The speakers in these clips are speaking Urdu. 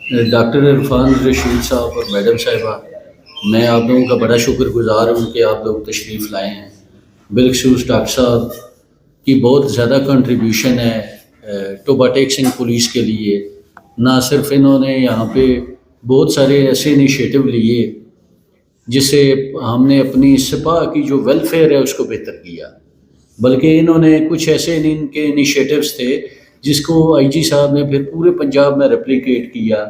ڈاکٹر عرفان رشید صاحب اور میڈم صاحبہ، میں آپ لوگوں کا بڑا شکر گزار ہوں کہ آپ لوگ تشریف لائے ہیں۔ بالخصوص ڈاکٹر صاحب کی بہت زیادہ کنٹریبیوشن ہے ٹوبا ٹیکسنگ پولیس کے لیے۔ نہ صرف انہوں نے یہاں پہ بہت سارے ایسے انیشیٹو لیے جس سے ہم نے اپنی سپاہ کی جو ویلفیئر ہے اس کو بہتر کیا، بلکہ انہوں نے کچھ ایسے ان کے انیشیٹوز تھے جس کو آئی جی صاحب نے پھر پورے پنجاب میں ریپلیکیٹ کیا،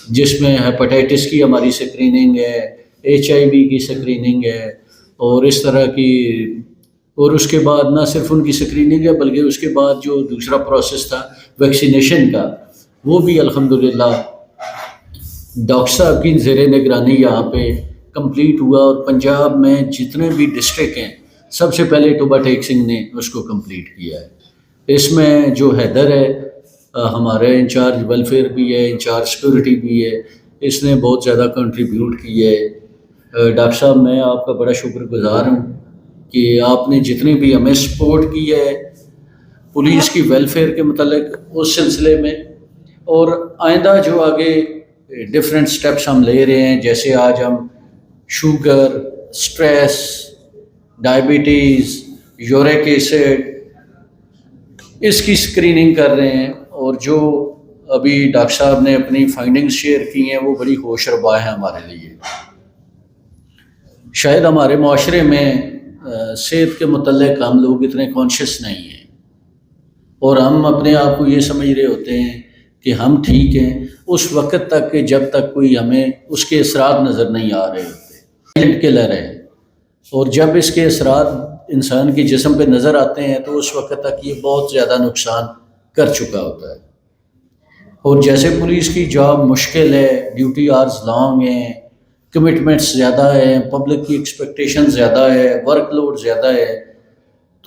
جس میں ہیپاٹائٹس کی ہماری سکریننگ ہے، ایچ آئی وی کی سکریننگ ہے، اور اس طرح کی، اور اس کے بعد نہ صرف ان کی سکریننگ ہے بلکہ اس کے بعد جو دوسرا پروسیس تھا ویکسینیشن کا، وہ بھی الحمدللہ ڈاکٹر صاحب کی زیر نگرانی یہاں پہ کمپلیٹ ہوا، اور پنجاب میں جتنے بھی ڈسٹرکٹ ہیں سب سے پہلے ٹوبا ٹیکسنگ نے اس کو کمپلیٹ کیا ہے۔ اس میں جو حیدر ہے ہمارے انچارج ویلفیئر بھی ہے، انچارج سیکورٹی بھی ہے، اس نے بہت زیادہ کنٹریبیوٹ کی ہے۔ ڈاکٹر صاحب میں آپ کا بڑا شکر گزار ہوں کہ آپ نے جتنی بھی ہمیں سپورٹ کی ہے پولیس کی ویلفیئر کے متعلق اس سلسلے میں، اور آئندہ جو آگے ڈفرینٹ سٹیپس ہم لے رہے ہیں، جیسے آج ہم sugar, stress, diabetes, uric acid, اس کی اسکریننگ کر رہے ہیں، اور جو ابھی ڈاکٹر صاحب نے اپنی فائنڈنگز شیئر کی ہیں وہ بڑی ہوش ربا ہیں ہمارے لیے۔ شاید ہمارے معاشرے میں صحت کے متعلق ہم لوگ اتنے کانشیس نہیں ہیں، اور ہم اپنے آپ کو یہ سمجھ رہے ہوتے ہیں کہ ہم ٹھیک ہیں اس وقت تک کہ جب تک کوئی ہمیں اس کے اثرات نظر نہیں آ رہے ہوتے۔ سائلنٹ کلر ہے، اور جب اس کے اثرات انسان کے جسم پہ نظر آتے ہیں تو اس وقت تک یہ بہت زیادہ نقصان کر چکا ہوتا ہے۔ اور جیسے پولیس کی جاب مشکل ہے، ڈیوٹی آرز لانگ ہیں، کمٹمنٹس زیادہ ہیں، پبلک کی ایکسپیکٹیشن زیادہ ہے، ورک لوڈ زیادہ ہے،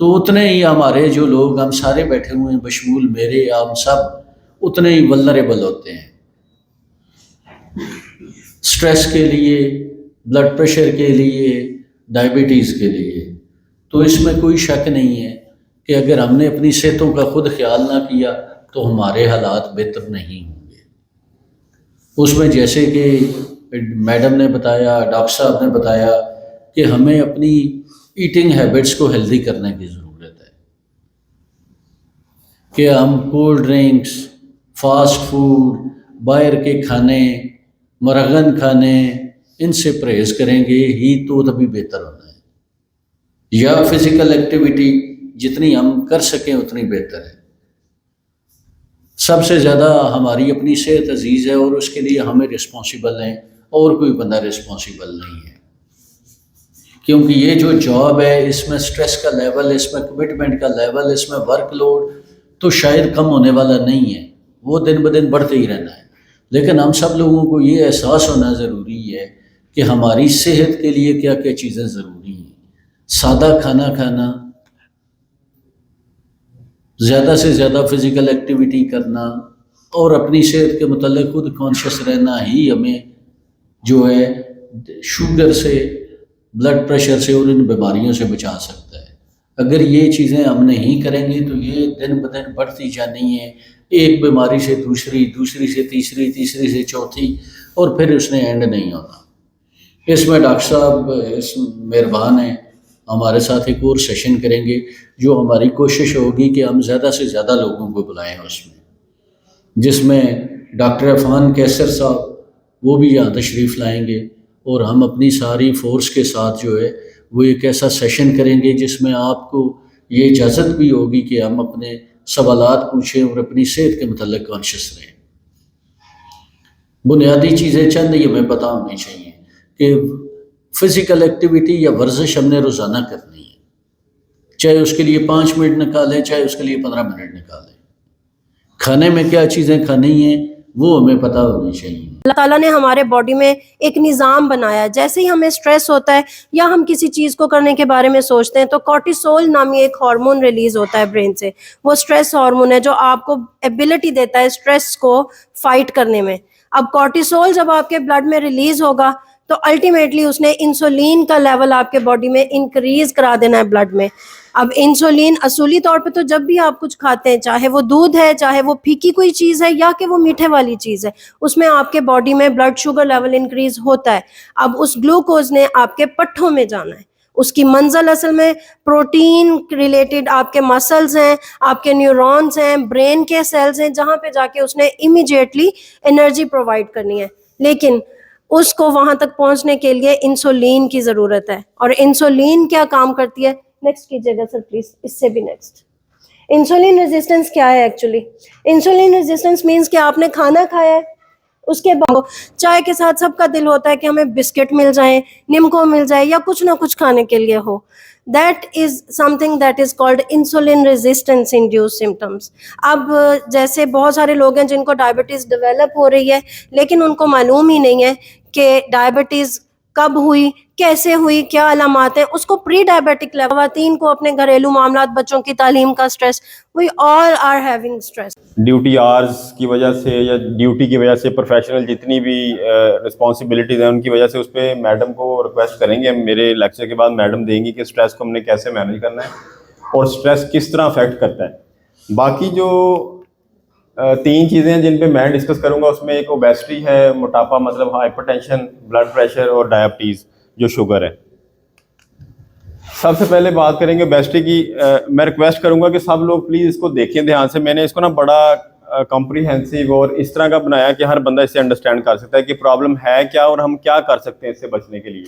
تو اتنے ہی ہمارے جو لوگ ہم سارے بیٹھے ہوئے ہیں بشمول میرے، ہم سب اتنے ہی ولنریبل ہوتے ہیں سٹریس کے لیے، بلڈ پریشر کے لیے، ڈائبٹیز کے لیے۔ تو اس میں کوئی شک نہیں ہے کہ اگر ہم نے اپنی صحتوں کا خود خیال نہ کیا تو ہمارے حالات بہتر نہیں ہوں گے۔ اس میں جیسے کہ میڈم نے بتایا، ڈاکٹر صاحب نے بتایا کہ ہمیں اپنی ایٹنگ ہیبٹس کو ہیلدی کرنے کی ضرورت ہے، کہ ہم کولڈ ڈرنکس، فاسٹ فوڈ، باہر کے کھانے، مرغن کھانے، ان سے پرہیز کریں گے ہی تو تبھی بہتر ہونا ہے، یا فزیکل ایکٹیویٹی جتنی ہم کر سکیں اتنی بہتر ہے۔ سب سے زیادہ ہماری اپنی صحت عزیز ہے، اور اس کے لیے ہمیں رسپانسیبل ہیں، اور کوئی بندہ رسپانسیبل نہیں ہے، کیونکہ یہ جو جاب ہے اس میں سٹریس کا لیول، اس میں کمٹمنٹ کا لیول، اس میں ورک لوڈ تو شاید کم ہونے والا نہیں ہے، وہ دن بدن بڑھتے ہی رہنا ہے۔ لیکن ہم سب لوگوں کو یہ احساس ہونا ضروری ہے کہ ہماری صحت کے لیے کیا کیا چیزیں ضروری ہیں۔ سادہ کھانا کھانا، زیادہ سے زیادہ فزیکل ایکٹیویٹی کرنا، اور اپنی صحت کے متعلق خود کانشیس رہنا ہی ہمیں جو ہے شوگر سے، بلڈ پریشر سے اور ان بیماریوں سے بچا سکتا ہے۔ اگر یہ چیزیں ہم نہیں کریں گے تو یہ دن بدن بڑھتی جانی ہے، ایک بیماری سے دوسری، دوسری سے تیسری، تیسری سے چوتھی، اور پھر اس نے اینڈ نہیں ہونا۔ اس میں ڈاکٹر صاحب مہربان ہیں، ہمارے ساتھ ایک اور سیشن کریں گے، جو ہماری کوشش ہوگی کہ ہم زیادہ سے زیادہ لوگوں کو بلائیں اس میں، جس میں ڈاکٹر عرفان کیسر صاحب وہ بھی یہاں تشریف لائیں گے، اور ہم اپنی ساری فورس کے ساتھ جو ہے وہ ایک ایسا سیشن کریں گے جس میں آپ کو یہ اجازت بھی ہوگی کہ ہم اپنے سوالات پوچھیں اور اپنی صحت کے متعلق کانشیس رہیں۔ بنیادی چیزیں چند ہی ہمیں پتہ ہونی چاہیے کہ فزیکل ایکٹیویٹی یا ورزش ہم نے روزانہ کرنی ہے، چاہے اس کے لیے 5 منٹ نکالیں، چاہے اس کے لیے 15 منٹ نکالیں۔ کھانے میں کیا چیزیں کھانی ہیں وہ ہمیں پتہ ہونی چاہیے۔ اللہ تعالیٰ نے ہمارے باڈی میں ایک نظام بنایا، جیسے ہی ہمیں سٹریس ہوتا ہے یا ہم کسی چیز کو کرنے کے بارے میں سوچتے ہیں تو کورٹیسول نامی ایک ہارمون ریلیز ہوتا ہے برین سے، وہ سٹریس ہارمون ہے جو آپ کو ایبلٹی دیتا ہے سٹریس کو فائٹ کرنے میں۔ اب کورٹیسول جب آپ کے بلڈ میں ریلیز ہوگا تو الٹیمیٹلی اس نے انسولین کا لیول آپ کے باڈی میں انکریز کرا دینا ہے بلڈ میں. اب انسولین اصولی طور پہ تو جب بھی آپ کچھ کھاتے ہیں, چاہے وہ دودھ ہے, چاہے وہ پھیکی کوئی چیز ہے, یا کہ وہ میٹھے والی چیز ہے, اس میں آپ کے باڈی میں بلڈ شوگر لیول انکریز ہوتا ہے. اب اس گلوکوز نے آپ کے پٹھوں میں جانا ہے, اس کی منزل اصل میں پروٹین ریلیٹڈ آپ کے مسلز ہیں, آپ کے نیورونز ہیں, برین کے سیلز ہیں, جہاں پہ جا کے اس نے امیڈیٹلی انرجی پرووائڈ کرنی ہے. لیکن اس کو وہاں تک پہنچنے کے لیے انسولین کی ضرورت ہے. اور انسولین کیا کام کرتی ہے, نیکسٹ کیجیے گا سر پلیز, اس سے بھی نیکسٹ. انسولین ریزسٹنس کیا ہے ایکچولی؟ انسولین ریزسٹنس مینس کہ آپ نے کھانا کھایا ہے, اس کے بعد چائے کے ساتھ سب کا دل ہوتا ہے کہ ہمیں بسکٹ مل جائیں, نمکو مل جائے, یا کچھ نہ کچھ کھانے کے لیے ہو. That is something that is called insulin resistance induce symptoms. اب جیسے بہت سارے لوگ ہیں جن کو ڈائبٹیز ڈیولپ ہو رہی ہے, لیکن ان کو معلوم ہی نہیں ہے کہ ڈائبٹیز کب ہوئی, کیسے ہوئی, کیا علامات ہیں. اس کو پری ڈائبیٹک لیول, خواتین کو اپنے گھریلو معاملات, بچوں کی تعلیم کا stress, we all are having stress. Duty hours کی وجہ سے یا ڈیوٹی کی وجہ سے پروفیشنل جتنی بھی رسپانسبلٹیز ہیں ان کی وجہ سے اس پہ میڈم کو ریکویسٹ کریں گے, میرے لیکچر کے بعد میڈم دیں گی کہ اسٹریس کو ہم نے کیسے مینیج کرنا ہے اور اسٹریس کس طرح افیکٹ کرتا ہے. باقی جو 3 چیزیں ہیں جن پہ میں ڈسکس کروں گا, اس میں ایک اوبیسٹی ہے, موٹاپا مطلب ہائپر ٹینشن, بلڈ پریشر, اور ڈائبٹیز جو شوگر ہے. سب سے پہلے بات کریں گے اوبیسٹی کی. میں ریکویسٹ کروں گا کہ سب لوگ پلیز اس کو دیکھیں دھیان سے. میں نے اس کو نا بڑا کمپریہنسو اور اس طرح کا بنایا کہ ہر بندہ اس سے انڈرسٹینڈ کر سکتا ہے کہ پرابلم ہے کیا اور ہم کیا کر سکتے ہیں اس سے بچنے کے لیے.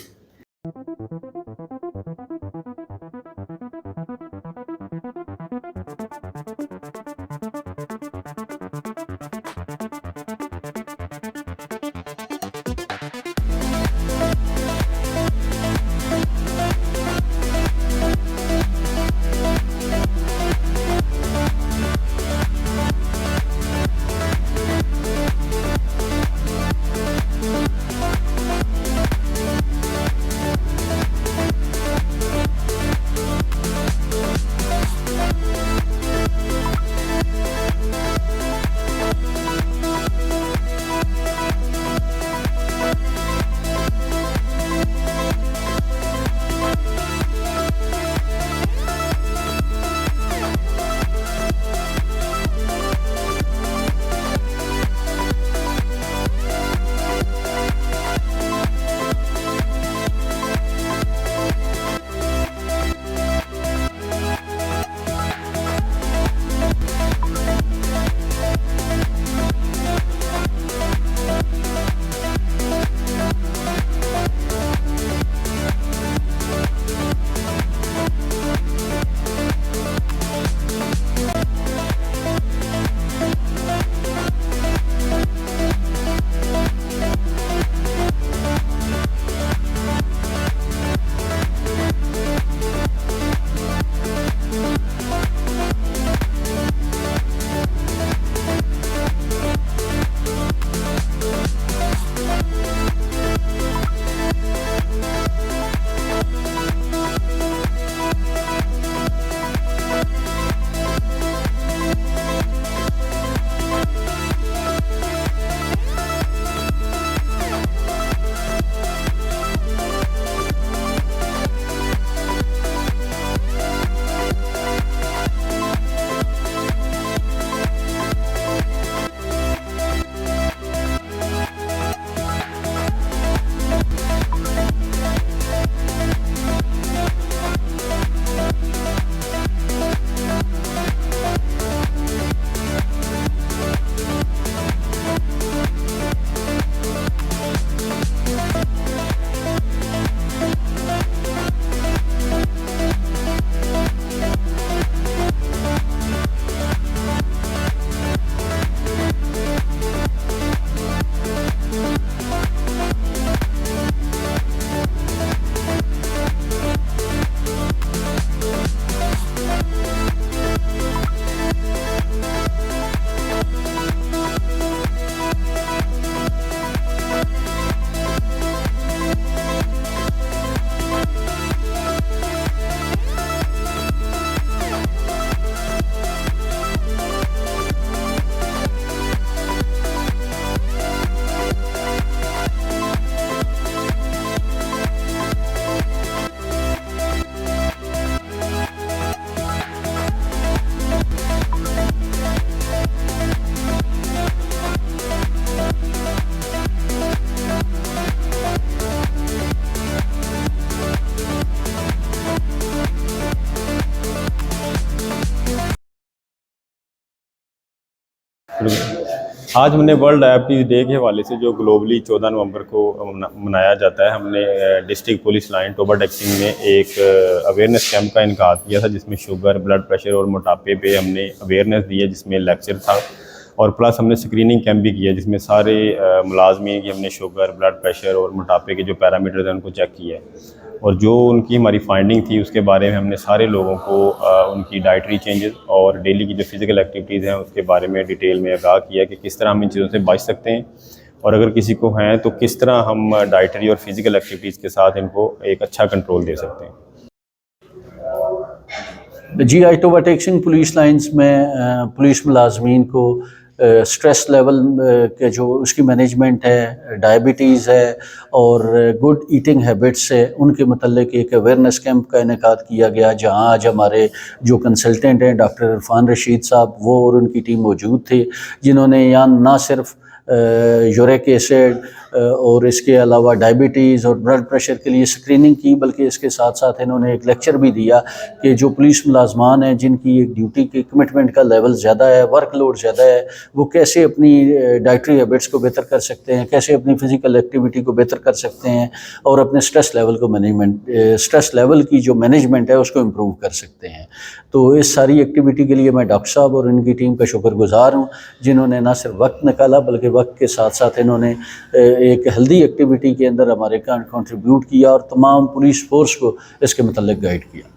آج ہم نے ورلڈ ڈائبٹیز ڈے کے حوالے سے جو گلوبلی 14 نومبر کو منایا جاتا ہے، ہم نے ڈسٹرکٹ پولیس لائن ٹوبا ٹیکسنگ میں ایک اویئرنیس کیمپ کا انعقاد کیا تھا، جس میں شوگر، بلڈ پریشر اور موٹاپے پہ ہم نے اویئرنیس دی ہے، جس میں لیکچر تھا، اور پلس ہم نے اسکریننگ کیمپ بھی کیا جس میں سارے ملازمین کی ہم نے شوگر، بلڈ پریشر اور موٹاپے کے جو پیرامیٹرز ہیں ان کو چیک کیا ہے، اور جو ان کی ہماری فائنڈنگ تھی اس کے بارے میں ہم نے سارے لوگوں کو ان کی ڈائٹری چینجز اور ڈیلی کی جو فزیکل ایکٹیویٹیز ہیں اس کے بارے میں ڈیٹیل میں آگاہ کیا کہ کس طرح ہم ان چیزوں سے بچ سکتے ہیں، اور اگر کسی کو ہیں تو کس طرح ہم ڈائٹری اور فزیکل ایکٹیویٹیز کے ساتھ ان کو ایک اچھا کنٹرول دے سکتے ہیں۔ جی آج ٹوبا ٹیکسنگ پولیس لائنز میں پولیس ملازمین کو سٹریس لیول کے جو اس کی مینجمنٹ ہے، ڈائبٹیز ہے اور گڈ ایٹنگ ہیبٹس ہے، ان کے متعلق ایک اویئرنیس کیمپ کا انعقاد کیا گیا، جہاں آج ہمارے جو کنسلٹنٹ ہیں ڈاکٹر عرفان رشید صاحب وہ اور ان کی ٹیم موجود تھے، جنہوں نے یہاں نہ صرف یورک ایسڈ اور اس کے علاوہ ڈائبٹیز اور بلڈ پریشر کے لیے اسکریننگ کی، بلکہ اس کے ساتھ ساتھ انہوں نے ایک لیکچر بھی دیا کہ جو پولیس ملازمان ہیں جن کی ایک ڈیوٹی کے کمٹمنٹ کا لیول زیادہ ہے، ورک لوڈ زیادہ ہے، وہ کیسے اپنی ڈائٹری ہیبٹس کو بہتر کر سکتے ہیں، کیسے اپنی فزیکل ایکٹیویٹی کو بہتر کر سکتے ہیں، اور اپنے سٹریس لیول کو سٹریس لیول کی جو مینجمنٹ ہے اس کو امپروو کر سکتے ہیں۔ تو اس ساری ایکٹیویٹی کے لیے میں ڈاکٹر صاحب اور ان کی ٹیم کا شکر گزار ہوں، جنہوں نے نہ صرف وقت نکالا بلکہ وقت کے ساتھ ساتھ انہوں نے ایک ہیلدی ایکٹیویٹی کے اندر ہمارے کنٹریبیوٹ کیا اور تمام پولیس فورس کو اس کے متعلق گائیڈ کیا۔